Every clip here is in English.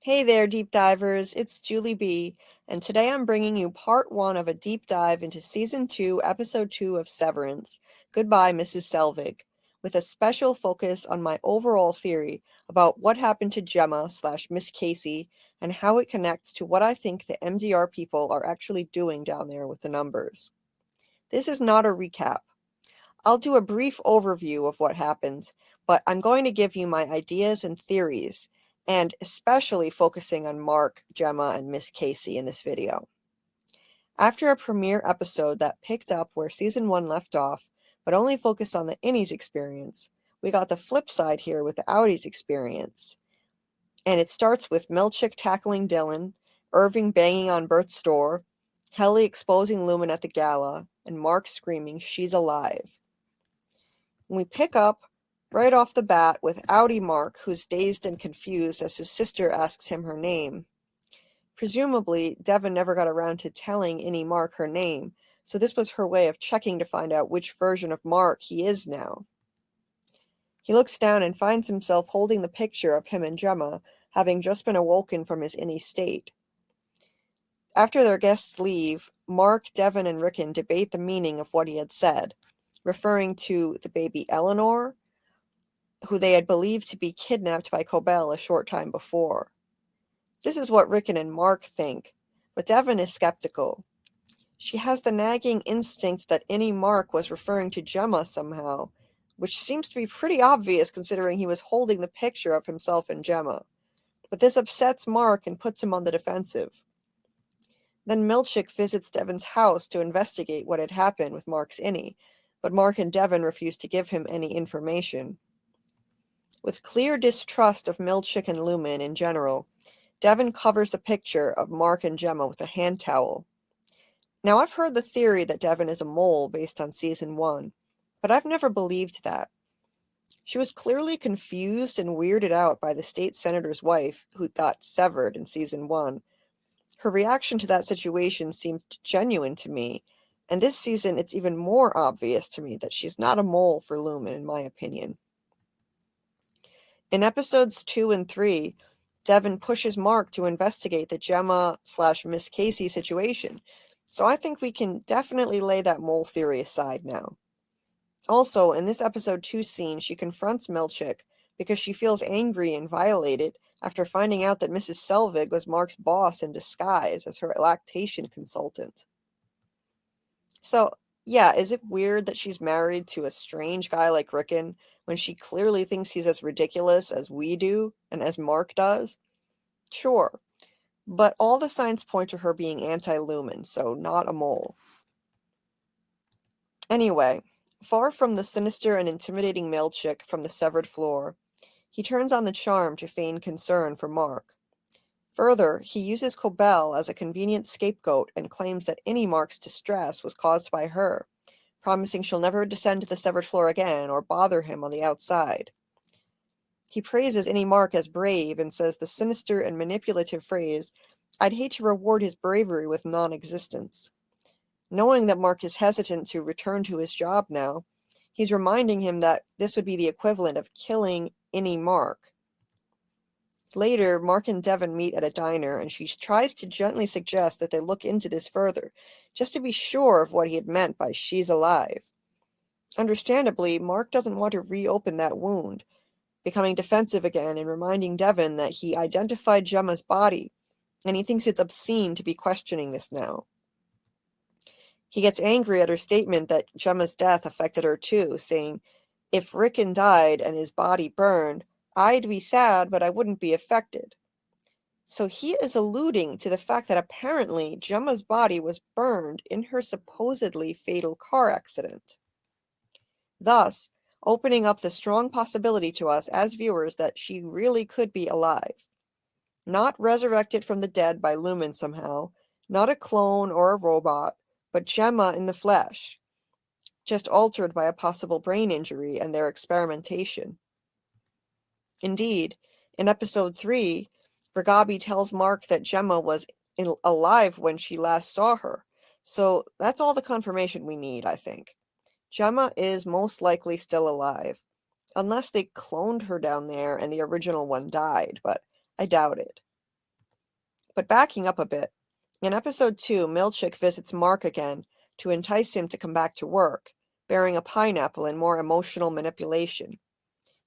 Hey there, deep divers. It's Julie B, and today I'm bringing you part one of a deep dive into season 2, episode 2 of Severance, Goodbye, Mrs. Selvig, with a special focus on my overall theory about what happened to Gemma / Miss Casey and how it connects to what I think the MDR people are actually doing down there with the numbers. This is not a recap. I'll do a brief overview of what happened, but I'm going to give you my ideas and theories, and especially focusing on Mark, Gemma, and Miss Casey in this video. After a premiere episode that picked up where season 1 left off, but only focused on the innies experience, we got the flip side here with the outies experience. And it starts with Milchick tackling Dylan, Irving banging on Bert's door, Helly exposing Lumon at the gala, and Mark screaming, "She's alive." We pick up right off the bat with Outie Mark, who's dazed and confused as his sister asks him her name. Presumably, Devon never got around to telling Innie Mark her name, so this was her way of checking to find out which version of Mark he is now. He looks down and finds himself holding the picture of him and Gemma, having just been awoken from his Innie state. After their guests leave, Mark, Devon, and Rickon debate the meaning of what he had said, referring to the baby Eleanor, who they had believed to be kidnapped by Cobel a short time before. This is what Rickon and Mark think, but Devon is skeptical. She has the nagging instinct that Innie Mark was referring to Gemma somehow, which seems to be pretty obvious considering he was holding the picture of himself and Gemma. But this upsets Mark and puts him on the defensive. Then Milchick visits Devon's house to investigate what had happened with Mark's Innie, but Mark and Devon refuse to give him any information. With clear distrust of Milchick and Lumon in general, Devon covers the picture of Mark and Gemma with a hand towel. Now, I've heard the theory that Devon is a mole based on season 1, but I've never believed that. She was clearly confused and weirded out by the state senator's wife, who got severed in season 1. Her reaction to that situation seemed genuine to me, and this season it's even more obvious to me that she's not a mole for Lumon, in my opinion. In episodes 2 and 3, Devon pushes Mark to investigate the Gemma / Miss Casey situation, so I think we can definitely lay that mole theory aside now. Also, in this episode 2 scene, she confronts Milchick because she feels angry and violated after finding out that Mrs. Selvig was Mark's boss in disguise as her lactation consultant. So, yeah, is it weird that she's married to a strange guy like Rickon when she clearly thinks he's as ridiculous as we do and as Mark does? Sure, but all the signs point to her being anti-Lumon, so not a mole. Anyway, far from the sinister and intimidating Milchick from the severed floor, he turns on the charm to feign concern for Mark. Further, he uses Cobel as a convenient scapegoat and claims that Innie Mark's distress was caused by her, promising she'll never descend to the severed floor again or bother him on the outside. He praises Innie Mark as brave and says the sinister and manipulative phrase, "I'd hate to reward his bravery with non-existence." Knowing that Mark is hesitant to return to his job now, he's reminding him that this would be the equivalent of killing Innie Mark. Later, Mark and Devon meet at a diner, and she tries to gently suggest that they look into this further, just to be sure of what he had meant by "she's alive." Understandably, Mark doesn't want to reopen that wound, becoming defensive again and reminding Devon that he identified Gemma's body, and he thinks it's obscene to be questioning this now. He gets angry at her statement that Gemma's death affected her too, saying, "If Rickon died and his body burned, I'd be sad, but I wouldn't be affected." So he is alluding to the fact that apparently Gemma's body was burned in her supposedly fatal car accident, thus opening up the strong possibility to us as viewers that she really could be alive. Not resurrected from the dead by Lumon somehow, not a clone or a robot, but Gemma in the flesh, just altered by a possible brain injury and their experimentation. Indeed, in episode 3, Bragabi tells Mark that Gemma was alive when she last saw her, so that's all the confirmation we need, I think. Gemma is most likely still alive, unless they cloned her down there and the original one died, but I doubt it. But backing up a bit, in episode 2, Milchick visits Mark again to entice him to come back to work, bearing a pineapple and more emotional manipulation.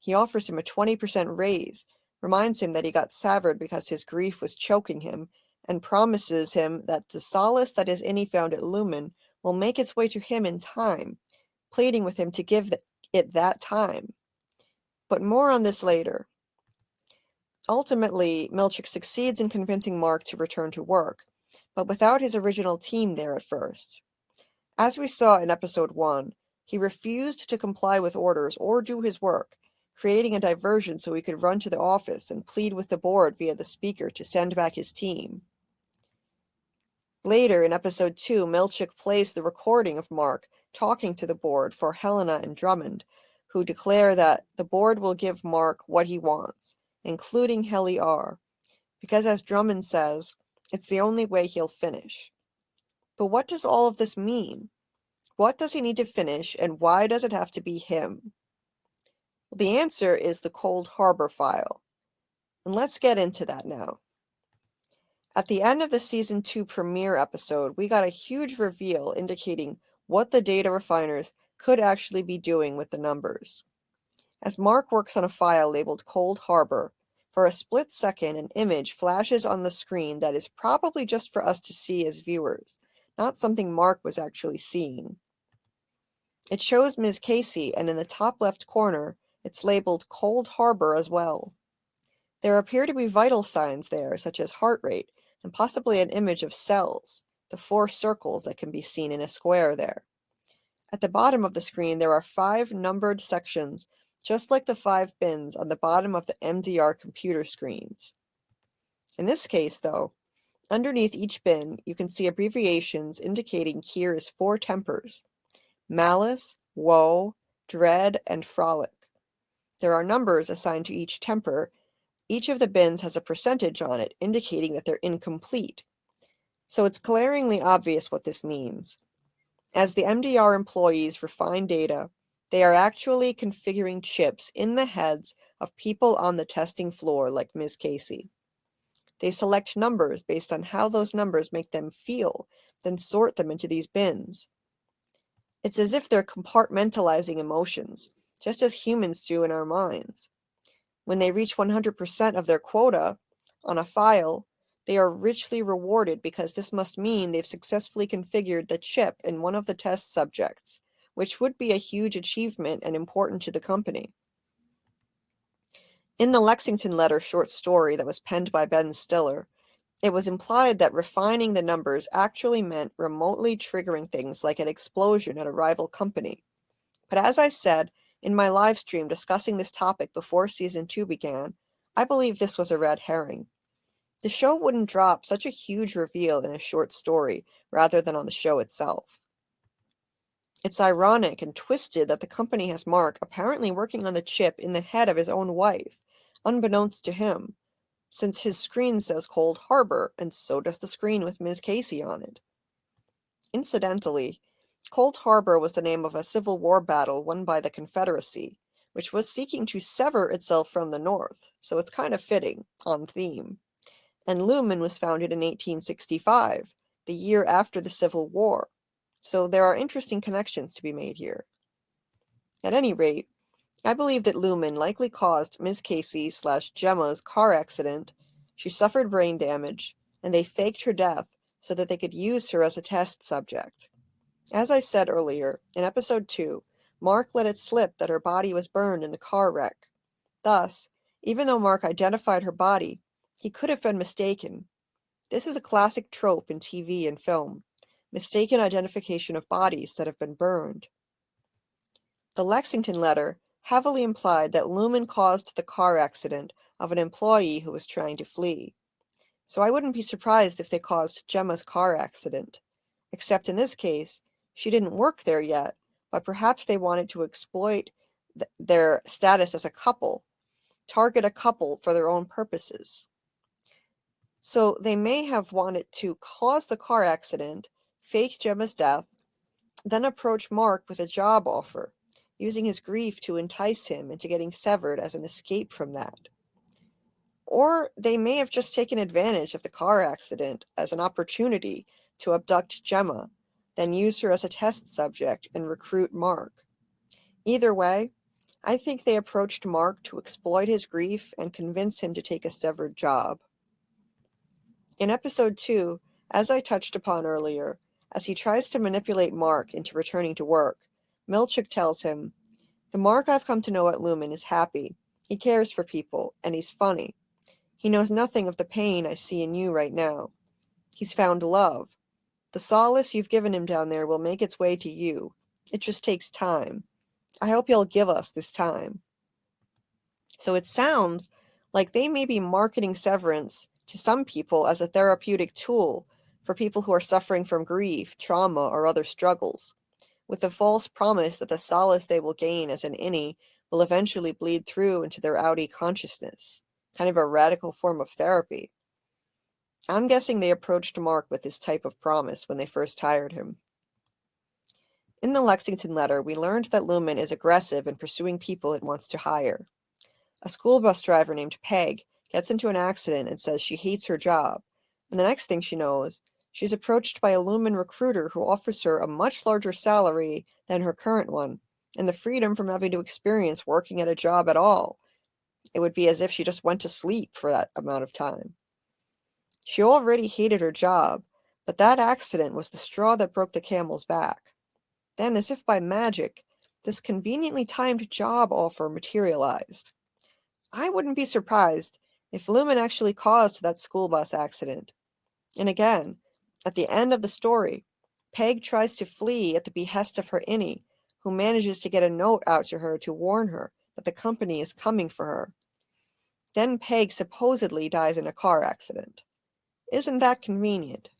He offers him a 20% raise, reminds him that he got severed because his grief was choking him, and promises him that the solace that his innie found at Lumon will make its way to him in time, pleading with him to give it that time. But more on this later. Ultimately, Milchick succeeds in convincing Mark to return to work, but without his original team there at first. As we saw in episode 1, he refused to comply with orders or do his work, creating a diversion so he could run to the office and plead with the board via the speaker to send back his team. Later in episode 2, Milchick plays the recording of Mark talking to the board for Helena and Drummond, who declare that the board will give Mark what he wants, including Heli R, because as Drummond says, it's the only way he'll finish. But what does all of this mean? What does he need to finish, and why does it have to be him? Well, the answer is the Cold Harbor file. And let's get into that now. At the end of the Season 2 premiere episode, we got a huge reveal indicating what the data refiners could actually be doing with the numbers. As Mark works on a file labeled Cold Harbor, for a split second an image flashes on the screen that is probably just for us to see as viewers, not something Mark was actually seeing. It shows Ms. Casey, and in the top left corner, it's labeled Cold Harbor as well. There appear to be vital signs there, such as heart rate, and possibly an image of cells, the 4 circles that can be seen in a square there. At the bottom of the screen, there are 5 numbered sections, just like the 5 bins on the bottom of the MDR computer screens. In this case, though, underneath each bin, you can see abbreviations indicating Kier's 4 tempers: malice, woe, dread, and frolic. There are numbers assigned to each temper. Each of the bins has a percentage on it, indicating that they're incomplete. So it's glaringly obvious what this means. As the MDR employees refine data, they are actually configuring chips in the heads of people on the testing floor like Ms. Casey. They select numbers based on how those numbers make them feel, then sort them into these bins. It's as if they're compartmentalizing emotions, just as humans do in our minds. When they reach 100% of their quota on a file, they are richly rewarded because this must mean they've successfully configured the chip in one of the test subjects, which would be a huge achievement and important to the company. In the Lexington Letter short story that was penned by Ben Stiller, it was implied that refining the numbers actually meant remotely triggering things like an explosion at a rival company. But as I said in my live stream discussing this topic before Season 2 began, I believe this was a red herring. The show wouldn't drop such a huge reveal in a short story rather than on the show itself. It's ironic and twisted that the company has Mark apparently working on the chip in the head of his own wife, unbeknownst to him, since his screen says Cold Harbor, and so does the screen with Ms. Casey on it. Incidentally, Cold Harbor was the name of a Civil War battle won by the Confederacy, which was seeking to sever itself from the North, so it's kind of fitting, on theme. And Lumon was founded in 1865, the year after the Civil War, so there are interesting connections to be made here. At any rate, I believe that Lumon likely caused Ms. Casey/Gemma's car accident. She suffered brain damage, and they faked her death so that they could use her as a test subject. As I said earlier, in episode 2, Mark let it slip that her body was burned in the car wreck. Thus, even though Mark identified her body, he could have been mistaken. This is a classic trope in TV and film: mistaken identification of bodies that have been burned. The Lexington Letter heavily implied that Lumon caused the car accident of an employee who was trying to flee. So I wouldn't be surprised if they caused Gemma's car accident. Except in this case, she didn't work there yet, but perhaps they wanted to exploit their status as a couple, target a couple for their own purposes. So they may have wanted to cause the car accident, fake Gemma's death, then approach Mark with a job offer, using his grief to entice him into getting severed as an escape from that. Or they may have just taken advantage of the car accident as an opportunity to abduct Gemma, then use her as a test subject and recruit Mark. Either way, I think they approached Mark to exploit his grief and convince him to take a severed job. In episode 2, as I touched upon earlier, as he tries to manipulate Mark into returning to work, Milchick tells him, "The Mark I've come to know at Lumon is happy. He cares for people, and he's funny. He knows nothing of the pain I see in you right now. He's found love. The solace you've given him down there will make its way to you. It just takes time. I hope you'll give us this time." So it sounds like they may be marketing Severance to some people as a therapeutic tool for people who are suffering from grief, trauma, or other struggles, with the false promise that the solace they will gain as an innie will eventually bleed through into their outie consciousness, kind of a radical form of therapy. I'm guessing they approached Mark with this type of promise when they first hired him. In the Lexington letter, we learned that Lumon is aggressive in pursuing people it wants to hire. A school bus driver named Peg gets into an accident and says she hates her job, and the next thing she knows, she's approached by a Lumon recruiter who offers her a much larger salary than her current one, and the freedom from having to experience working at a job at all. It would be as if she just went to sleep for that amount of time. She already hated her job, but that accident was the straw that broke the camel's back. Then, as if by magic, this conveniently timed job offer materialized. I wouldn't be surprised if Lumon actually caused that school bus accident. And again, at the end of the story, Peg tries to flee at the behest of her innie, who manages to get a note out to her to warn her that the company is coming for her. Then Peg supposedly dies in a car accident. Isn't that convenient?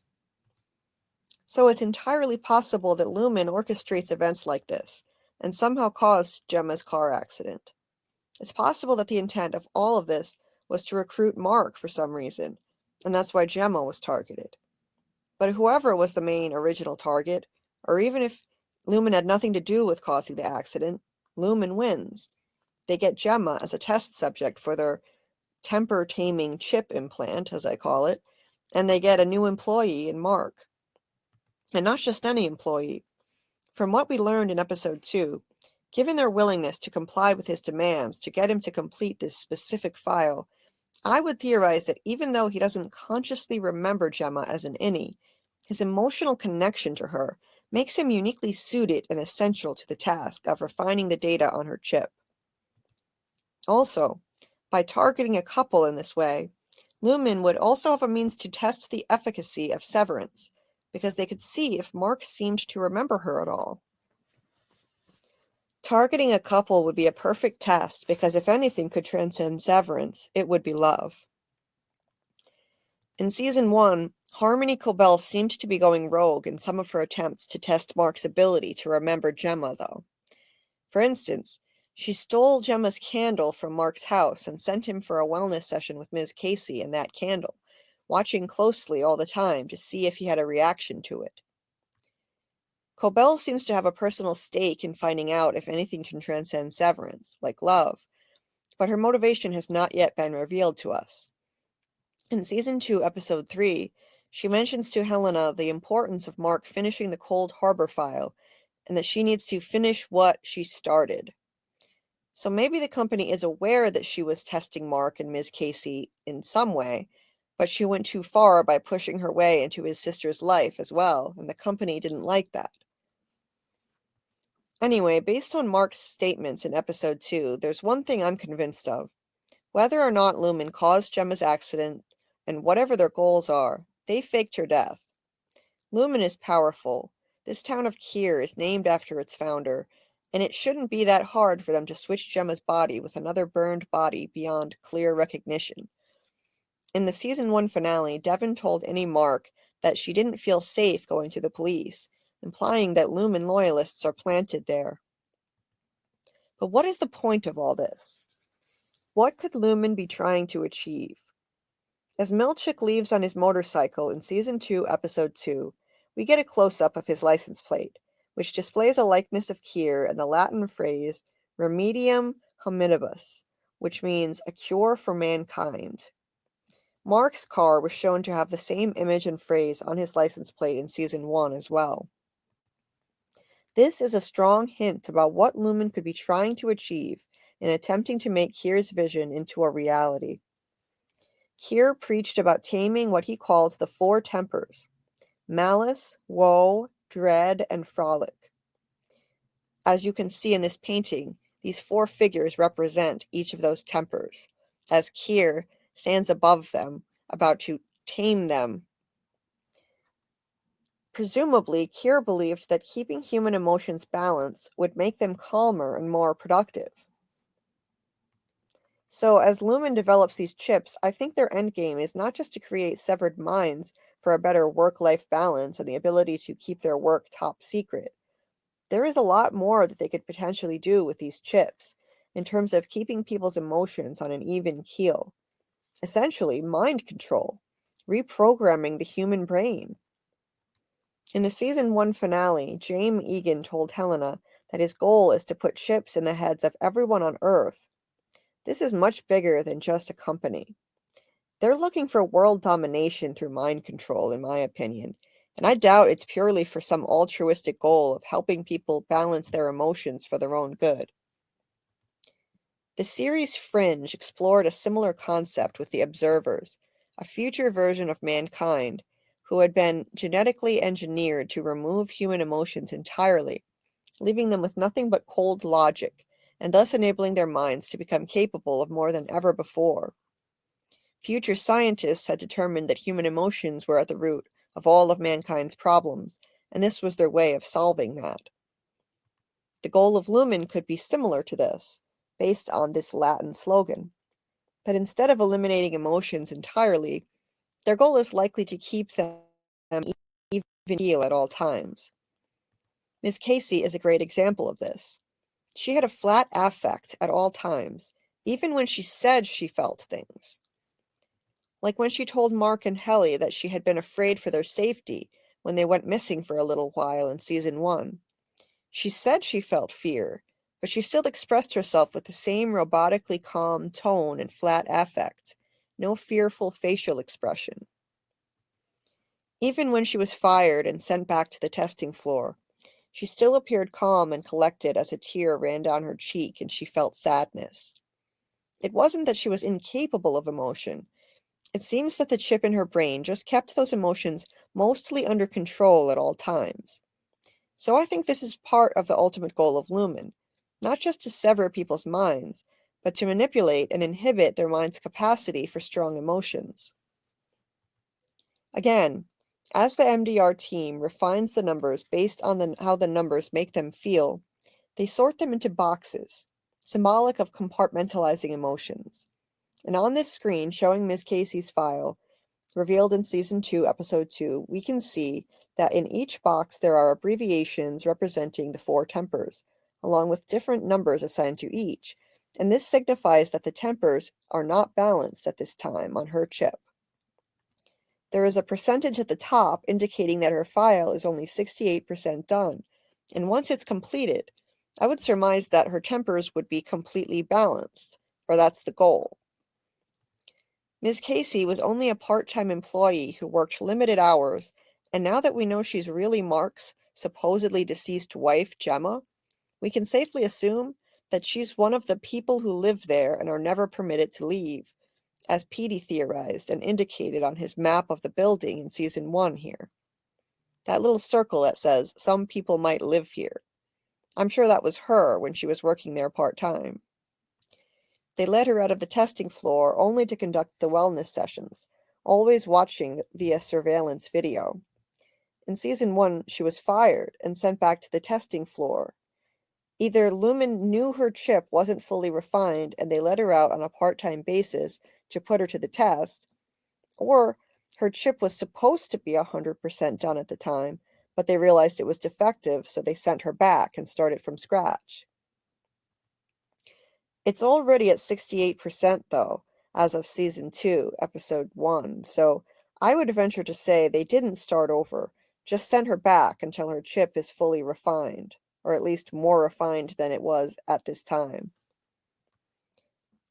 So it's entirely possible that Lumon orchestrates events like this, and somehow caused Gemma's car accident. It's possible that the intent of all of this was to recruit Mark for some reason, and that's why Gemma was targeted. But whoever was the main original target, or even if Lumon had nothing to do with causing the accident, Lumon wins. They get Gemma as a test subject for their temper-taming chip implant, as I call it, and they get a new employee in Mark. And not just any employee. From what we learned in episode 2, given their willingness to comply with his demands to get him to complete this specific file, I would theorize that even though he doesn't consciously remember Gemma as an innie, his emotional connection to her makes him uniquely suited and essential to the task of refining the data on her chip. Also, by targeting a couple in this way, Lumon would also have a means to test the efficacy of Severance, because they could see if Mark seemed to remember her at all. Targeting a couple would be a perfect test, because if anything could transcend Severance, it would be love. In Season 1, Harmony Cobel seemed to be going rogue in some of her attempts to test Mark's ability to remember Gemma, though. For instance, she stole Gemma's candle from Mark's house and sent him for a wellness session with Ms. Casey and that candle, watching closely all the time to see if he had a reaction to it. Cobel seems to have a personal stake in finding out if anything can transcend Severance, like love, but her motivation has not yet been revealed to us. In Season 2, Episode 3, she mentions to Helena the importance of Mark finishing the Cold Harbor file, and that she needs to finish what she started. So maybe the company is aware that she was testing Mark and Ms. Casey in some way, but she went too far by pushing her way into his sister's life as well, and the company didn't like that. Anyway, based on Mark's statements in Episode 2, there's one thing I'm convinced of. Whether or not Lumon caused Gemma's accident, and whatever their goals are, they faked her death. Lumon is powerful. This town of Kier is named after its founder, and it shouldn't be that hard for them to switch Gemma's body with another burned body beyond clear recognition. In the Season 1 finale, Devon told Annie Mark that she didn't feel safe going to the police, implying that Lumon loyalists are planted there. But what is the point of all this? What could Lumon be trying to achieve? As Milchick leaves on his motorcycle in Season 2, Episode 2, we get a close-up of his license plate, which displays a likeness of Kier and the Latin phrase Remedium Hominibus, which means a cure for mankind. Mark's car was shown to have the same image and phrase on his license plate in Season 1 as well. This is a strong hint about what Lumon could be trying to achieve in attempting to make Kier's vision into a reality. Kier preached about taming what he called the four tempers: malice, woe, dread, and frolic. As you can see in this painting, these four figures represent each of those tempers, as Kier stands above them, about to tame them. Presumably, Kier believed that keeping human emotions balanced would make them calmer and more productive. So, as Lumon develops these chips, I think their endgame is not just to create severed minds for a better work-life balance and the ability to keep their work top secret. There is a lot more that they could potentially do with these chips in terms of keeping people's emotions on an even keel. Essentially, mind control, reprogramming the human brain. In the Season 1 finale, James Egan told Helena that his goal is to put chips in the heads of everyone on Earth. This is much bigger than just a company. They're looking for world domination through mind control, in my opinion, and I doubt it's purely for some altruistic goal of helping people balance their emotions for their own good. The series Fringe explored a similar concept with the Observers, a future version of mankind who had been genetically engineered to remove human emotions entirely, leaving them with nothing but cold logic, and thus enabling their minds to become capable of more than ever before. Future scientists had determined that human emotions were at the root of all of mankind's problems, and this was their way of solving that. The goal of Lumon could be similar to this, based on this Latin slogan. But instead of eliminating emotions entirely, their goal is likely to keep them even keel at all times. Ms. Casey is a great example of this. She had a flat affect at all times, even when she said she felt things. Like when she told Mark and Helly that she had been afraid for their safety when they went missing for a little while in Season 1. She said she felt fear, but she still expressed herself with the same robotically calm tone and flat affect, no fearful facial expression. Even when she was fired and sent back to the testing floor, she still appeared calm and collected as a tear ran down her cheek and she felt sadness. It wasn't that she was incapable of emotion. It seems that the chip in her brain just kept those emotions mostly under control at all times. So I think this is part of the ultimate goal of Lumon, not just to sever people's minds, but to manipulate and inhibit their mind's capacity for strong emotions. Again, as the MDR team refines the numbers based on how the numbers make them feel, they sort them into boxes, symbolic of compartmentalizing emotions. And on this screen showing Ms. Casey's file, revealed in Season 2, Episode 2, we can see that in each box there are abbreviations representing the four tempers, along with different numbers assigned to each, and this signifies that the tempers are not balanced at this time on her chip. There is a percentage at the top indicating that her file is only 68% done, and once it's completed, I would surmise that her tempers would be completely balanced, or that's the goal. Ms. Casey was only a part-time employee who worked limited hours, and now that we know she's really Mark's supposedly deceased wife, Gemma, we can safely assume that she's one of the people who live there and are never permitted to leave, as Petey theorized and indicated on his map of the building in Season 1 here. That little circle that says, some people might live here. I'm sure that was her when she was working there part-time. They let her out of the testing floor only to conduct the wellness sessions, always watching via surveillance video. In Season 1, she was fired and sent back to the testing floor. Either Lumon knew her chip wasn't fully refined and they let her out on a part-time basis to put her to the test, or her chip was supposed to be 100% done at the time, but they realized it was defective, so they sent her back and started from scratch. It's already at 68%, though, as of Season 2, Episode 1, so I would venture to say they didn't start over, just sent her back until her chip is fully refined, or at least more refined than it was at this time.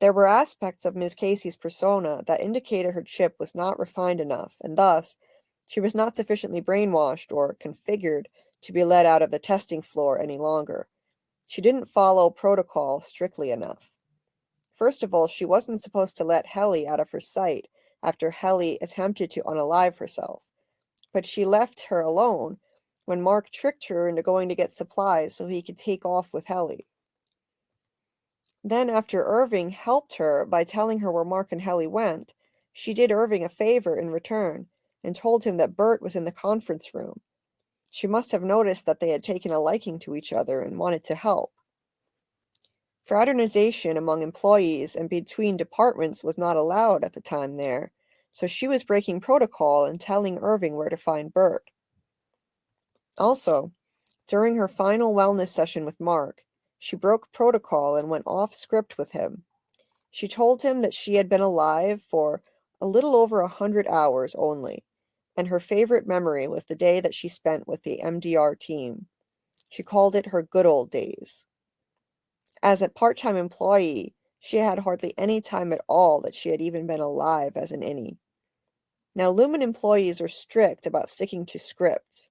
There were aspects of Ms. Casey's persona that indicated her chip was not refined enough, and thus, she was not sufficiently brainwashed or configured to be let out of the testing floor any longer. She didn't follow protocol strictly enough. First of all, she wasn't supposed to let Helly out of her sight after Helly attempted to unalive herself, but she left her alone when Mark tricked her into going to get supplies so he could take off with Helly. Then, after Irving helped her by telling her where Mark and Helly went, she did Irving a favor in return and told him that Bert was in the conference room. She must have noticed that they had taken a liking to each other and wanted to help. Fraternization among employees and between departments was not allowed at the time there, so she was breaking protocol and telling Irving where to find Bert. Also, during her final wellness session with Mark, she broke protocol and went off script with him. She told him that she had been alive for a little over 100 hours only, and her favorite memory was the day that she spent with the MDR team. She called it her good old days. As a part-time employee, she had hardly any time at all that she had even been alive as an innie. Now, Lumon employees are strict about sticking to scripts,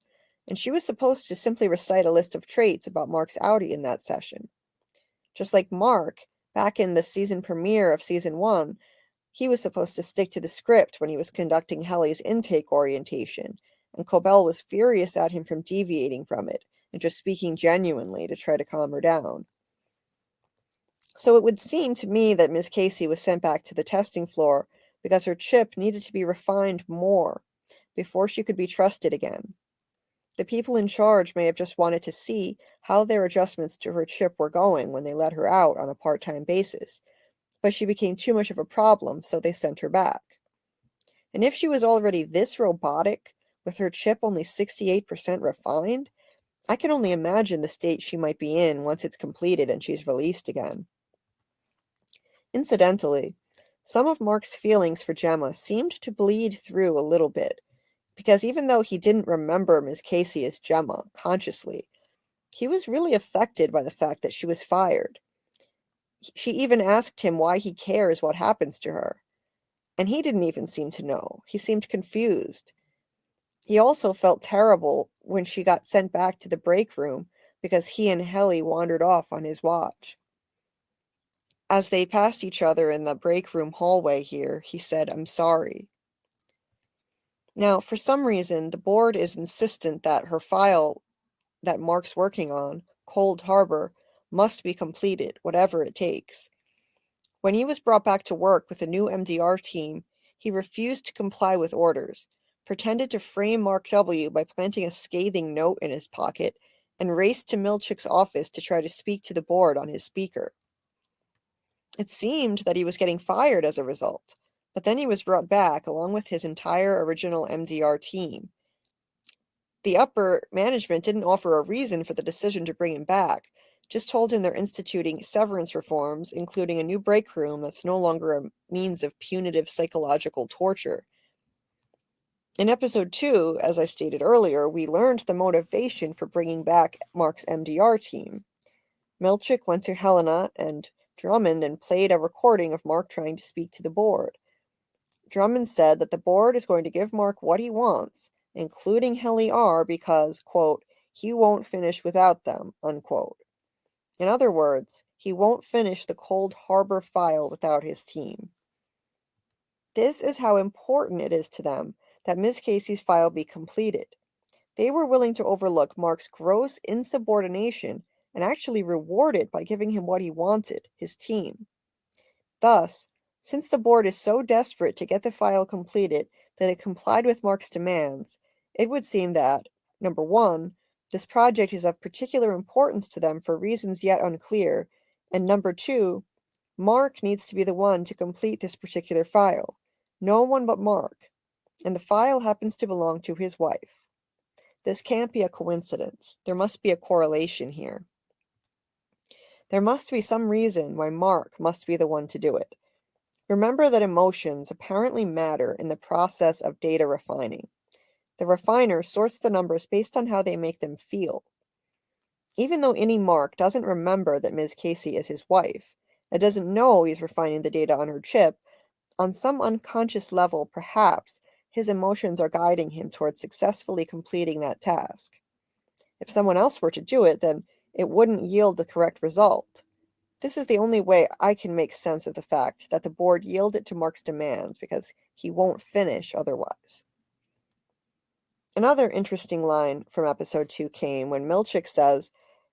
and she was supposed to simply recite a list of traits about Mark's outie in that session. Just like Mark, back in the season premiere of Season 1, he was supposed to stick to the script when he was conducting Helly's intake orientation, and Cobel was furious at him from deviating from it and just speaking genuinely to try to calm her down. So it would seem to me that Miss Casey was sent back to the testing floor because her chip needed to be refined more before she could be trusted again. The people in charge may have just wanted to see how their adjustments to her chip were going when they let her out on a part-time basis, but she became too much of a problem, so they sent her back. And if she was already this robotic, with her chip only 68% refined, I can only imagine the state she might be in once it's completed and she's released again. Incidentally, some of Mark's feelings for Gemma seemed to bleed through a little bit, because even though he didn't remember Miss Casey as Gemma consciously, he was really affected by the fact that she was fired. She even asked him why he cares what happens to her, and he didn't even seem to know. He seemed confused. He also felt terrible when she got sent back to the break room because he and Helly wandered off on his watch. As they passed each other in the break room hallway here, he said, "I'm sorry." Now, for some reason, the board is insistent that her file that Mark's working on, Cold Harbor, must be completed, whatever it takes. When he was brought back to work with the new MDR team, he refused to comply with orders, pretended to frame Mark W. by planting a scathing note in his pocket, and raced to Milchick's office to try to speak to the board on his speaker. It seemed that he was getting fired as a result, but then he was brought back along with his entire original MDR team. The upper management didn't offer a reason for the decision to bring him back, just told him they're instituting severance reforms, including a new break room that's no longer a means of punitive psychological torture. In episode 2, as I stated earlier, we learned the motivation for bringing back Mark's MDR team. Milchick went to Helena and Drummond and played a recording of Mark trying to speak to the board. Drummond said that the board is going to give Mark what he wants, including Helly R, because, quote, he won't finish without them, unquote. In other words, he won't finish the Cold Harbor file without his team. This is how important it is to them that Miss Casey's file be completed. They were willing to overlook Mark's gross insubordination and actually reward it by giving him what he wanted, his team. Thus, since the board is so desperate to get the file completed that it complied with Mark's demands, it would seem that, number one, this project is of particular importance to them for reasons yet unclear, and number two, Mark needs to be the one to complete this particular file. No one but Mark, and the file happens to belong to his wife. This can't be a coincidence. There must be a correlation here. There must be some reason why Mark must be the one to do it. Remember that emotions apparently matter in the process of data refining. The refiner sorts the numbers based on how they make them feel. Even though any Mark doesn't remember that Ms. Casey is his wife, It doesn't know he's refining the data on her chip. On some unconscious level, perhaps, his emotions are guiding him towards successfully completing that task. If someone else were to do it, then it wouldn't yield the correct result. This is the only way I can make sense of the fact that the board yielded to Mark's demands because he won't finish otherwise. Another interesting line from episode 2 came when Milchick says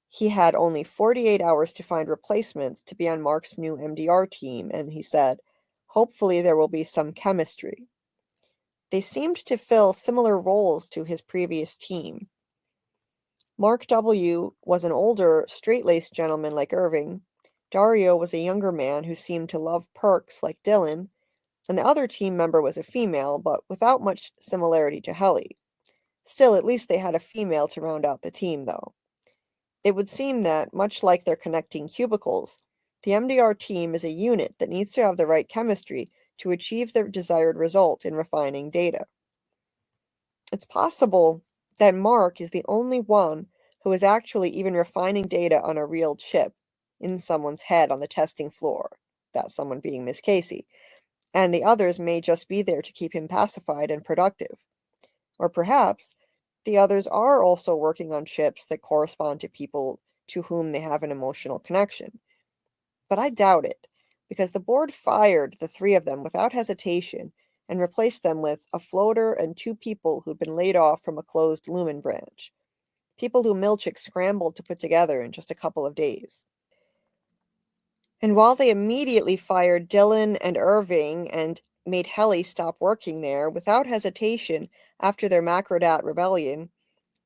he had only 48 hours to find replacements to be on Mark's new MDR team, and he said, "Hopefully there will be some chemistry." They seemed to fill similar roles to his previous team. Mark W. was an older, straight-laced gentleman like Irving. Dario was a younger man who seemed to love perks like Dylan, and the other team member was a female, but without much similarity to Helly. Still, at least they had a female to round out the team, though. It would seem that, much like their connecting cubicles, the MDR team is a unit that needs to have the right chemistry to achieve the desired result in refining data. It's possible that Mark is the only one who is actually even refining data on a real chip in someone's head on the testing floor, that someone being Miss Casey, and the others may just be there to keep him pacified and productive. Or perhaps the others are also working on chips that correspond to people to whom they have an emotional connection. But I doubt it, because the board fired the 3 of them without hesitation and replaced them with a floater and 2 people who'd been laid off from a closed Lumon branch. People who Milchick scrambled to put together in just a couple of days. And while they immediately fired Dylan and Irving and made Helly stop working there without hesitation after their Macrodat rebellion,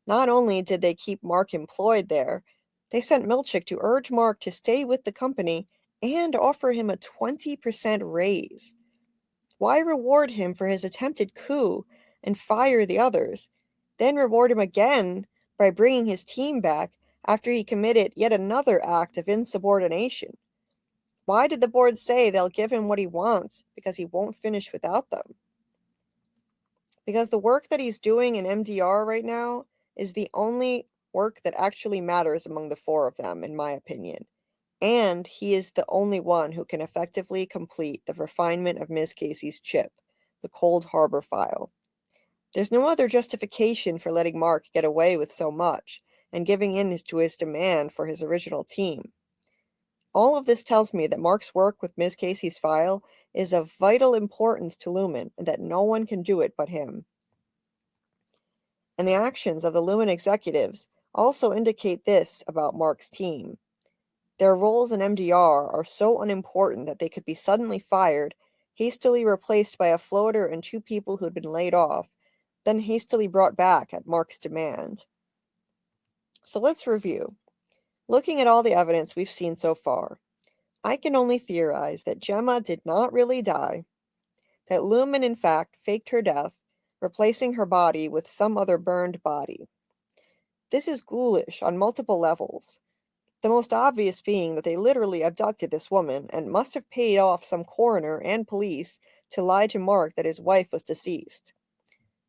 not only did they keep Mark employed there, they sent Milchick to urge Mark to stay with the company and offer him a 20% raise. Why reward him for his attempted coup and fire the others, then reward him again by bringing his team back after he committed yet another act of insubordination? Why did the board say they'll give him what he wants because he won't finish without them? Because the work that he's doing in MDR right now is the only work that actually matters among the 4 of them, in my opinion. And he is the only one who can effectively complete the refinement of Ms. Casey's chip, the Cold Harbor file. There's no other justification for letting Mark get away with so much and giving in to his demand for his original team. All of this tells me that Mark's work with Ms. Casey's file is of vital importance to Lumon and that no one can do it but him. And the actions of the Lumon executives also indicate this about Mark's team. Their roles in MDR are so unimportant that they could be suddenly fired, hastily replaced by a floater and 2 people who'd been laid off, then hastily brought back at Mark's demand. So let's review. Looking at all the evidence we've seen so far, I can only theorize that Gemma did not really die, that Lumon in fact faked her death, replacing her body with some other burned body. This is ghoulish on multiple levels, the most obvious being that they literally abducted this woman and must have paid off some coroner and police to lie to Mark that his wife was deceased.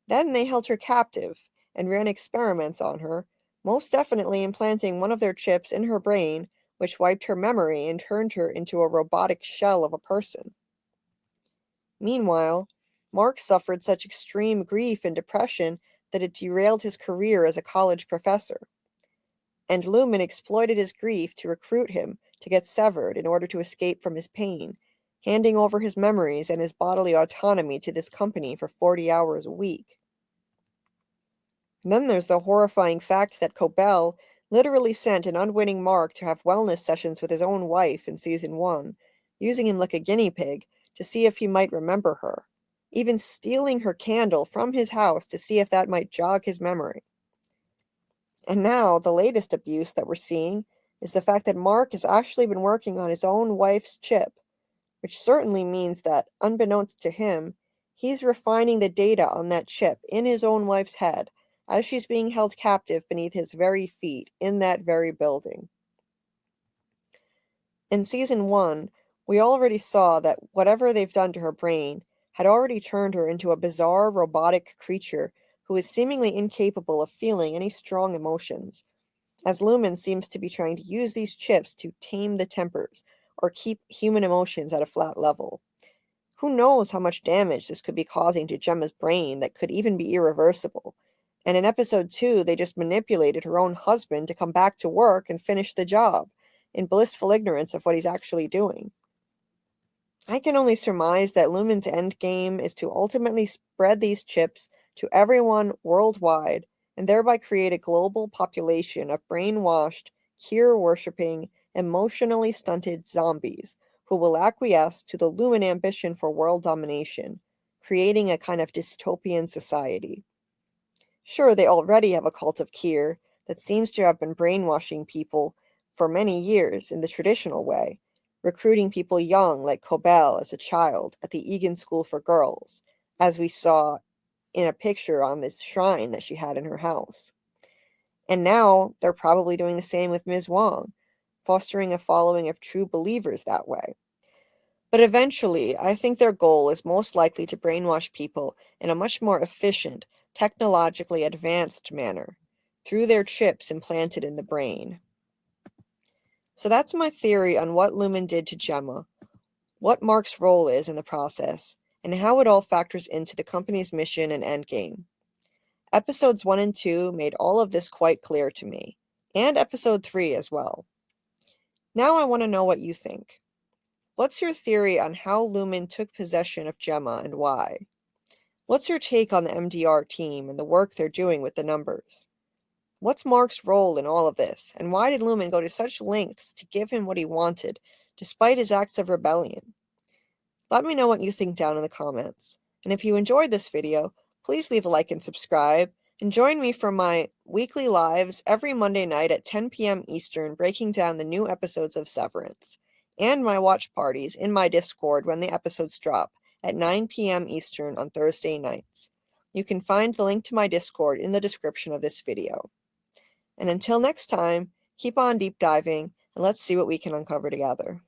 Then they held her captive and ran experiments on her, most definitely implanting one of their chips in her brain, which wiped her memory and turned her into a robotic shell of a person. Meanwhile, Mark suffered such extreme grief and depression that it derailed his career as a college professor. And Lumon exploited his grief to recruit him to get severed in order to escape from his pain, handing over his memories and his bodily autonomy to this company for 40 hours a week. And then there's the horrifying fact that Cobel literally sent an unwitting Mark to have wellness sessions with his own wife in Season 1, using him like a guinea pig to see if he might remember her, even stealing her candle from his house to see if that might jog his memory. And now, the latest abuse that we're seeing is the fact that Mark has actually been working on his own wife's chip, which certainly means that, unbeknownst to him, he's refining the data on that chip in his own wife's head as she's being held captive beneath his very feet in that very building. In Season 1, we already saw that whatever they've done to her brain had already turned her into a bizarre robotic creature who is seemingly incapable of feeling any strong emotions, as Lumon seems to be trying to use these chips to tame the tempers, or keep human emotions at a flat level. Who knows how much damage this could be causing to Gemma's brain that could even be irreversible. And in episode 2, they just manipulated her own husband to come back to work and finish the job, in blissful ignorance of what he's actually doing. I can only surmise that Lumon's endgame is to ultimately spread these chips to everyone worldwide and thereby create a global population of brainwashed, Kier-worshipping, emotionally stunted zombies who will acquiesce to the Lumon ambition for world domination, creating a kind of dystopian society. Sure, they already have a cult of Kier that seems to have been brainwashing people for many years in the traditional way, recruiting people young like Cobel as a child at the Egan School for Girls, as we saw in a picture on this shrine that she had in her house. And now they're probably doing the same with Ms. Wong, fostering a following of true believers that way. But eventually, I think their goal is most likely to brainwash people in a much more efficient, technologically advanced manner, through their chips implanted in the brain. So that's my theory on what Lumon did to Gemma, what Mark's role is in the process, and how it all factors into the company's mission and endgame. Episodes 1 and 2 made all of this quite clear to me, and episode 3 as well. Now I want to know what you think. What's your theory on how Lumon took possession of Gemma and why? What's your take on the MDR team and the work they're doing with the numbers? What's Mark's role in all of this, and why did Lumon go to such lengths to give him what he wanted, despite his acts of rebellion? Let me know what you think down in the comments, and if you enjoyed this video, please leave a like and subscribe, and join me for my weekly lives every Monday night at 10 p.m. Eastern breaking down the new episodes of Severance, and my watch parties in my Discord when the episodes drop at 9 p.m. Eastern on Thursday nights. You can find the link to my Discord in the description of this video. And until next time, keep on deep diving, and let's see what we can uncover together.